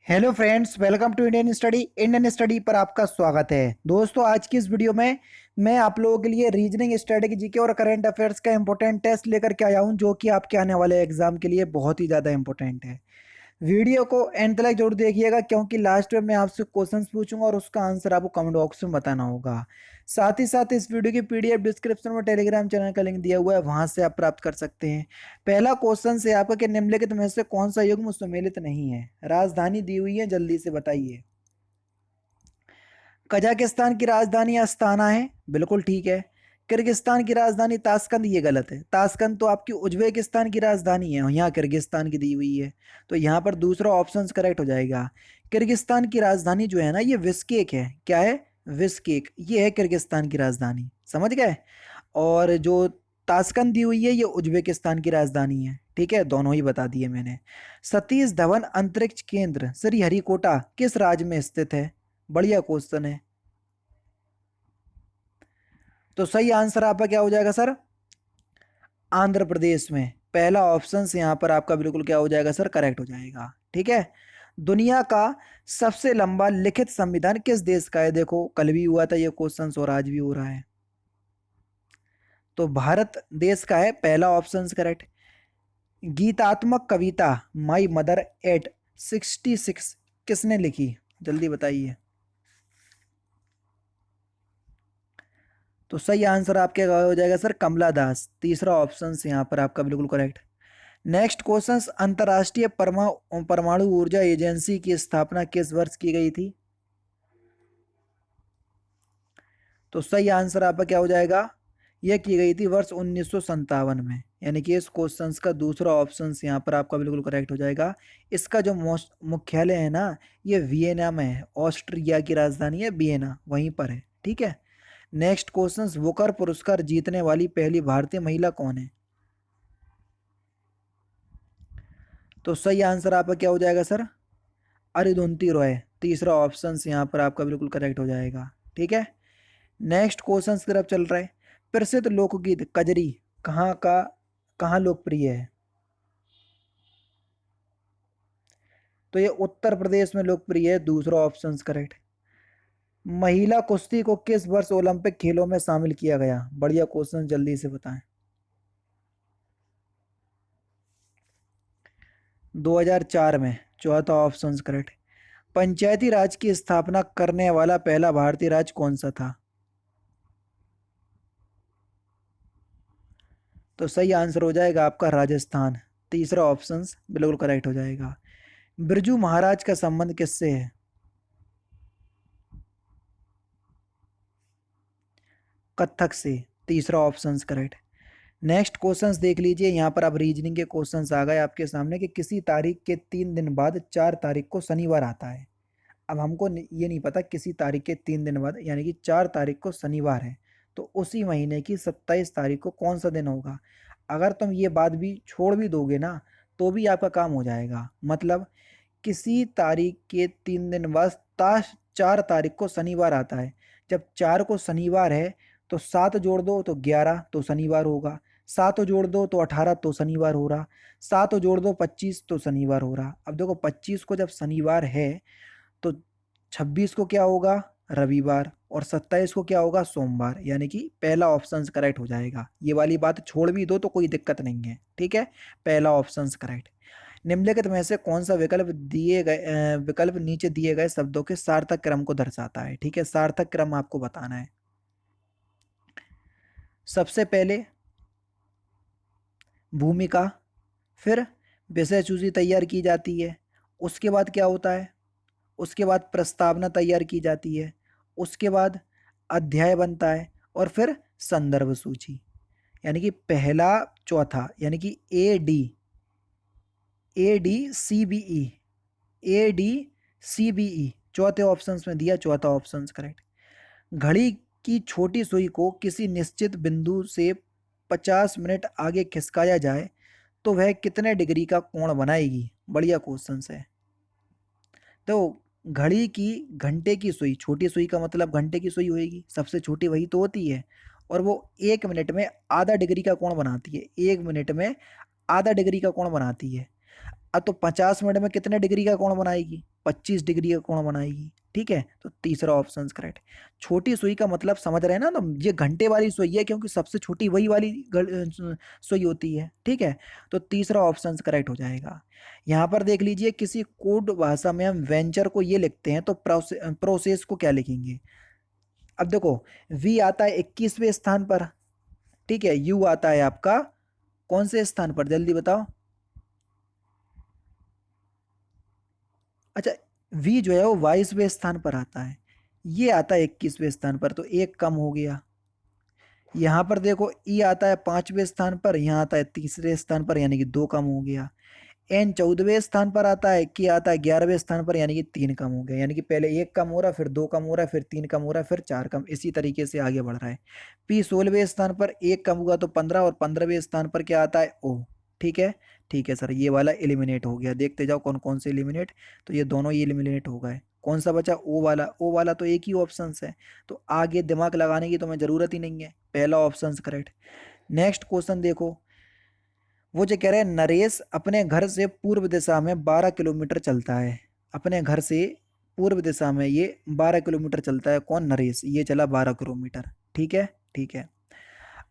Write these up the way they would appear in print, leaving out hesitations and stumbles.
Hello friends, welcome to Indian study पर आपका स्वागत है। दोस्तों, आज की इस वीडियो में मैं आप लोगों के लिए रीजनिंग, स्ट्रेटेजी, जीके और करंट अफेयर्स का इंपॉर्टेंट टेस्ट लेकर के आया हूं, जो कि आपके आने वाले एग्जाम के लिए बहुत ही ज़्यादा इंपॉर्टेंट है। वीडियो को एंड तक जरूर देखिएगा, क्योंकि लास्ट में मैं आपसे क्वेश्चंस पूछूंगा और उसका आंसर आपको कमेंट बॉक्स में बताना होगा। साथ ही साथ इस वीडियो की पीडीएफ डिस्क्रिप्शन में टेलीग्राम चैनल का लिंक दिया हुआ है, वहां से आप प्राप्त कर सकते हैं। पहला क्वेश्चन से आपका कि निम्नलिखित में से कौन सा युग्म सम्मिलित नहीं है। राजधानी दी हुई है, जल्दी से बताइए। कजाकिस्तान की राजधानी अस्ताना है, बिल्कुल ठीक है। किर्गिस्तान की राजधानी ताशकंद, ये गलत है। ताशकंद तो आपकी उज्बेकिस्तान की राजधानी है, यहाँ किर्गिस्तान की दी हुई है, तो यहाँ पर दूसरा ऑप्शन करेक्ट हो जाएगा। किर्गिस्तान की राजधानी जो है ना, ये बिश्केक है। क्या है? बिश्केक, ये है किर्गिस्तान की राजधानी, समझ गए। और जो ताशकंद दी हुई है, ये उज्बेकिस्तान की राजधानी है। ठीक है, दोनों ही बता दिए मैंने। सतीश धवन अंतरिक्ष केंद्र श्रीहरिकोटा किस राज्य में स्थित है? बढ़िया क्वेश्चन है। तो सही आंसर आपका क्या हो जाएगा सर? आंध्र प्रदेश में। पहला ऑप्शन से यहाँ पर आपका बिल्कुल क्या हो जाएगा सर? करेक्ट हो जाएगा। ठीक है। दुनिया का सबसे लंबा लिखित संविधान किस देश का है? देखो, कल भी हुआ था ये क्वेश्चन और आज भी हो रहा है। तो भारत देश का है, पहला ऑप्शन करेक्ट। गीतात्मक कविता माई मदर एट 66 किसने लिखी? जल्दी बताइए। तो सही आंसर आपके हो जाएगा सर कमला दास, तीसरा ऑप्शन से यहाँ पर आपका बिल्कुल करेक्ट। नेक्स्ट क्वेश्चन, अंतर्राष्ट्रीय परमाणु ऊर्जा एजेंसी की स्थापना किस वर्ष की गई थी? तो सही आंसर आपका क्या हो जाएगा? यह की गई थी वर्ष 1957 में, यानी कि इस क्वेश्चन का दूसरा ऑप्शन यहाँ पर आपका बिल्कुल करेक्ट हो जाएगा। इसका जो मुख्यालय है ना, ये वियना में है। ऑस्ट्रिया की राजधानी है वियना, वहीं पर है। ठीक है। नेक्स्ट क्वेश्चन, बुकर पुरस्कार जीतने वाली पहली भारतीय महिला कौन है? तो सही आंसर आपका क्या हो जाएगा सर? अरुंधति रॉय, तीसरा ऑप्शन यहाँ पर आपका बिल्कुल करेक्ट हो जाएगा। ठीक है। नेक्स्ट क्वेश्चन की तरफ चल रहा है। प्रसिद्ध लोकगीत कजरी कहाँ लोकप्रिय है? तो ये उत्तर प्रदेश में लोकप्रिय है, दूसरा ऑप्शन करेक्ट। महिला कुश्ती को किस वर्ष ओलंपिक खेलों में शामिल किया गया? बढ़िया क्वेश्चन, जल्दी से बताएं। 2004 में, चौथा ऑप्शन करेक्ट। पंचायती राज की स्थापना करने वाला पहला भारतीय राज्य कौन सा था? तो सही आंसर हो जाएगा आपका राजस्थान, तीसरा ऑप्शन बिल्कुल करेक्ट हो जाएगा। बिरजू महाराज का संबंध किससे है? कथक से, तीसरा ऑप्शन करेक्ट। नेक्स्ट क्वेश्चंस देख लीजिए, यहाँ पर अब रीजनिंग के क्वेश्चंस आ गए आपके सामने कि किसी तारीख के 3 दिन बाद 4 तारीख को शनिवार आता है। अब हमको ये नहीं पता किसी तारीख के 3 दिन बाद, यानी कि 4 तारीख को शनिवार है, तो उसी महीने की 27 तारीख को कौन सा दिन होगा? अगर तुम ये बात भी छोड़ भी दोगे ना, तो भी आपका काम हो जाएगा। मतलब किसी तारीख के 3 दिन बाद 4 तारीख को शनिवार आता है। जब 4 को शनिवार है, तो 7 जोड़ दो तो 11, तो शनिवार होगा। 7 जोड़ दो तो 18, तो शनिवार हो रहा। 7 जोड़ दो 25, तो शनिवार हो रहा। अब देखो, 25 को जब शनिवार है, तो 26 को क्या होगा? रविवार। और 27 को क्या होगा? सोमवार। यानी कि पहला ऑप्शन करेक्ट हो जाएगा। ये वाली बात छोड़ भी दो तो कोई दिक्कत नहीं है। ठीक है, पहला ऑप्शन करेक्ट। निम्नलिखित में से कौन सा विकल्प नीचे दिए गए शब्दों के सार्थक क्रम को दर्शाता है? ठीक है, सार्थक क्रम आपको बताना है। सबसे पहले भूमिका, फिर विषय सूची तैयार की जाती है, उसके बाद क्या होता है? उसके बाद प्रस्तावना तैयार की जाती है, उसके बाद अध्याय बनता है, और फिर संदर्भ सूची। यानी कि पहला चौथा, यानी कि A D A D C B E चौथे ऑप्शंस में दिया, चौथा ऑप्शन करेक्ट। घड़ी की छोटी सुई को किसी निश्चित बिंदु से 50 मिनट आगे खिसकाया जाए तो वह कितने डिग्री का कोण बनाएगी? बढ़िया क्वेश्चन है। तो घड़ी की घंटे की सुई, छोटी सुई का मतलब घंटे की सुई होगी, सबसे छोटी वही तो होती है, और वो 1 मिनट में आधा डिग्री का कोण बनाती है। 1 मिनट में आधा डिग्री का कोण बनाती है। अब तो 50 मिनट में कितने डिग्री का कोण बनाएगी? 25 डिग्री का कोण बनाएगी। ठीक है, तो तीसरा ऑप्शन करेक्ट। छोटी सुई का मतलब समझ रहे हैं ना, तो ये घंटे वाली सुई है, क्योंकि सबसे छोटी वही वाली सुई होती है। ठीक है, तो तीसरा ऑप्शन करेक्ट हो जाएगा। यहाँ पर देख लीजिए, किसी कोड भाषा में हम वेंचर को ये लिखते हैं तो प्रोसेस को क्या लिखेंगे। अब देखो, वी आता है 21वें स्थान पर। ठीक है, यू आता है आपका कौन से स्थान पर, जल्दी बताओ। अच्छा, वी जो है वो 22वें स्थान पर आता है, ये आता है 21वें स्थान पर, तो एक कम हो गया। यहाँ पर देखो, ई आता है 5वें स्थान पर, यहाँ आता है तीसरे स्थान पर, यानी कि दो कम हो गया। एन 14वें स्थान पर आता है, की आता है 11वें स्थान पर, यानी कि तीन कम हो गया। यानी कि पहले एक कम हो रहा, फिर दो कम हो रहा, फिर तीन कम हो रहा, फिर चार कम, इसी तरीके से आगे बढ़ रहा है। पी 16वें स्थान पर एक कम हुआ तो 15, और 15वें स्थान पर क्या आता है, ओ। ठीक है, ठीक है सर, ये वाला एलिमिनेट हो गया। देखते जाओ कौन कौन से एलिमिनेट, तो ये दोनों ही एलिमिनेट हो गए। कौन सा बचा, ओ वाला। ओ वाला तो एक ही ऑप्शन है, तो आगे दिमाग लगाने की तुम्हें जरूरत ही नहीं है, पहला ऑप्शन करेक्ट। नेक्स्ट क्वेश्चन देखो, वो जो कह रहे हैं, नरेश अपने घर से पूर्व दिशा में 12 किलोमीटर चलता है। अपने घर से पूर्व दिशा में ये 12 किलोमीटर चलता है। कौन, नरेश, ये चला 12 किलोमीटर। ठीक है, ठीक है।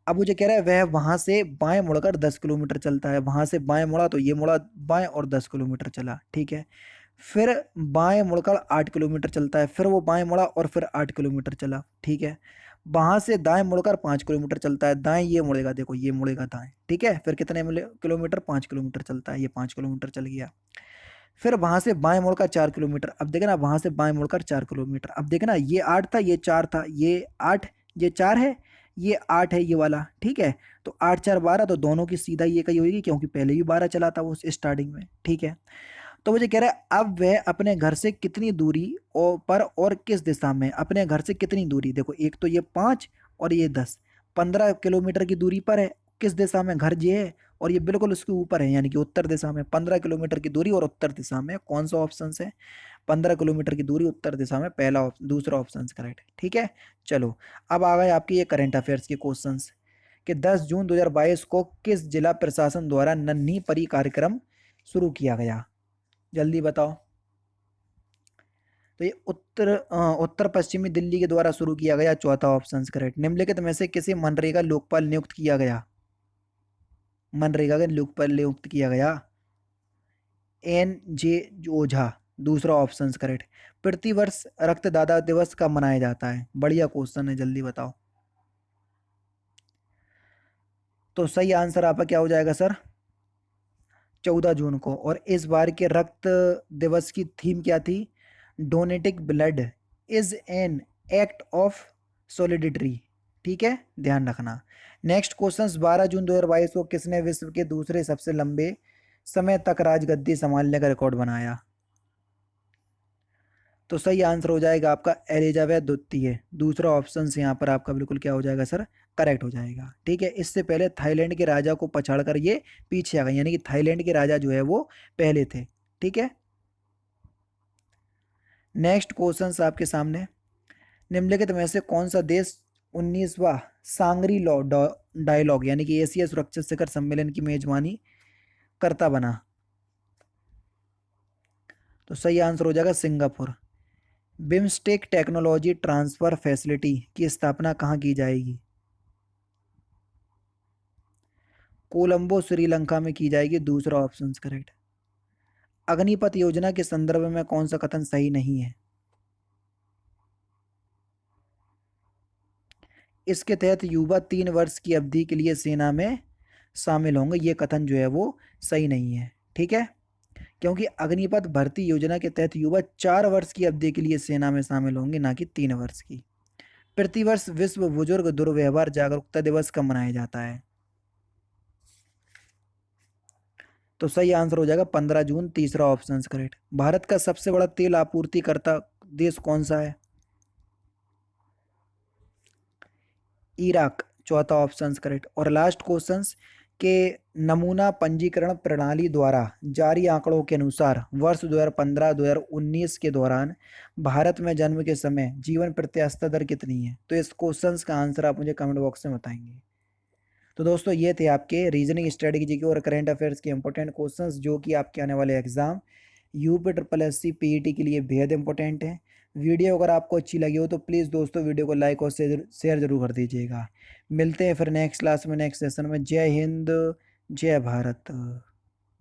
अब वो जो कह रहा है, वह वहां से बाएं मुड़कर 10 किलोमीटर चलता है। वहां से बाएं मुड़ा तो ये मुड़ा बाएं और 10 किलोमीटर चला। ठीक है, फिर बाएं मुड़कर 8 किलोमीटर चलता है, फिर वो बाएं मुड़ा और फिर 8 किलोमीटर चला। ठीक है, वहां से दाएं मुड़कर 5 किलोमीटर चलता है। दाएं ये मुड़ेगा, देखो ये मुड़ेगा दाएं। ठीक है, फिर कितने किलोमीटर, 5 किलोमीटर चलता है, ये 5 किलोमीटर चल गया। फिर वहां से बाएं मुड़कर 4 किलोमीटर। अब देखना, वहां से बाएं मुड़कर 4 किलोमीटर। अब देखना, ये 8 था, ये 4 था, ये 8, ये 4 है, ये 8 है, ये वाला। ठीक है, तो 8 4 12, तो दोनों की सीधा ये कही होगी, क्योंकि पहले भी 12 चला था वो स्टार्टिंग में। ठीक है, तो मुझे कह रहा है, अब वह अपने घर से कितनी दूरी पर और किस दिशा में, अपने घर से कितनी दूरी, देखो एक तो ये 5 और ये 10, 15 किलोमीटर की दूरी पर है। किस दिशा में घर ये है, और ये बिल्कुल उसके ऊपर है, यानी कि उत्तर दिशा में। 15 किलोमीटर की दूरी और उत्तर दिशा में, कौन सा ऑप्शन है, 15 किलोमीटर की दूरी उत्तर दिशा में, दूसरा ऑप्शन करेक्ट। ठीक है, चलो, अब आ गए आपके ये करंट अफेयर्स के क्वेश्चन कि 10 जून 2022 को किस जिला प्रशासन द्वारा नन्ही परी कार्यक्रम शुरू किया गया, जल्दी बताओ। तो ये उत्तर पश्चिमी दिल्ली के द्वारा शुरू किया गया, चौथा ऑप्शन करेक्ट। निम्नलिखित में से किसे मनरेगा लोकपाल नियुक्त किया गया, मनरेगा का लोकपाल नियुक्त किया गया, एन जे ओझा, दूसरा ऑप्शन करेक्ट। प्रतिवर्ष रक्तदाता दिवस कब मनाया जाता है, बढ़िया क्वेश्चन है, जल्दी बताओ। तो सही आंसर आपका क्या हो जाएगा सर, 14 जून को। और इस बार के रक्त दिवस की थीम क्या थी, donating blood is an act of solidity. ठीक है, ध्यान रखना। नेक्स्ट क्वेश्चन, 12 जून 2022 को किसने विश्व के दूसरे सबसे लंबे समय तक राजगद्दी संभालने का रिकॉर्ड बनाया। तो सही आंसर हो जाएगा आपका एलिजाबेथ द्वितीय, दूसरा ऑप्शन से यहाँ पर आपका बिल्कुल क्या हो जाएगा सर, करेक्ट हो जाएगा। ठीक है, इससे पहले थाईलैंड के राजा को पछाड़कर ये पीछे आ गए, यानी कि थाईलैंड के राजा जो है वो पहले थे। ठीक है, नेक्स्ट क्वेश्चन आपके सामने, निम्नलिखित में से कौन सा देश 19वां सांगरी लॉ डायलॉग यानी कि एशिया सुरक्षा शिखर सम्मेलन की मेजबानी करता बना। तो सही आंसर हो जाएगा Singapore. BIMSTEC technology transfer facility की स्थापना कहाँ की जाएगी, कोलंबो श्रीलंका में की जाएगी, दूसरा ऑप्शन करेक्ट। अग्निपथ योजना के संदर्भ में कौन सा कथन सही नहीं है, इसके तहत युवा 3 वर्ष की अवधि के लिए सेना में शामिल होंगे, ये कथन जो है वो सही नहीं है। ठीक है, क्योंकि अग्निपथ भर्ती योजना के तहत युवा 4 वर्ष की अवधि के लिए सेना में शामिल होंगे, ना कि 3 वर्ष की। प्रतिवर्ष विश्व बुजुर्ग दुर्व्यवहार जागरूकता दिवस कब मनाया जाता है, तो सही आंसर हो जाएगा 15 जून, तीसरा ऑप्शन करेक्ट। भारत का सबसे बड़ा तेल आपूर्तिकर्ता देश कौन सा है, इराक, चौथा ऑप्शन करेक्ट। और लास्ट क्वेश्चन के नमूना पंजीकरण प्रणाली द्वारा जारी आंकड़ों के अनुसार वर्ष 2015-2019 के दौरान भारत में जन्म के समय जीवन प्रत्याशा दर कितनी है, तो इस क्वेश्चन का आंसर आप मुझे कमेंट बॉक्स में बताएंगे। तो दोस्तों, ये थे आपके रीजनिंग, स्ट्रेटेजी के और करंट अफेयर्स के इंपॉर्टेंट क्वेश्चंस जो कि आपके आने वाले exam UP triple S C PET के लिए बेहद इंपॉर्टेंट है। वीडियो अगर आपको अच्छी लगी हो तो प्लीज़ दोस्तों वीडियो को लाइक और शेयर जरूर कर दीजिएगा। मिलते हैं फिर नेक्स्ट क्लास में, नेक्स्ट सेशन में। जय हिंद, जय भारत।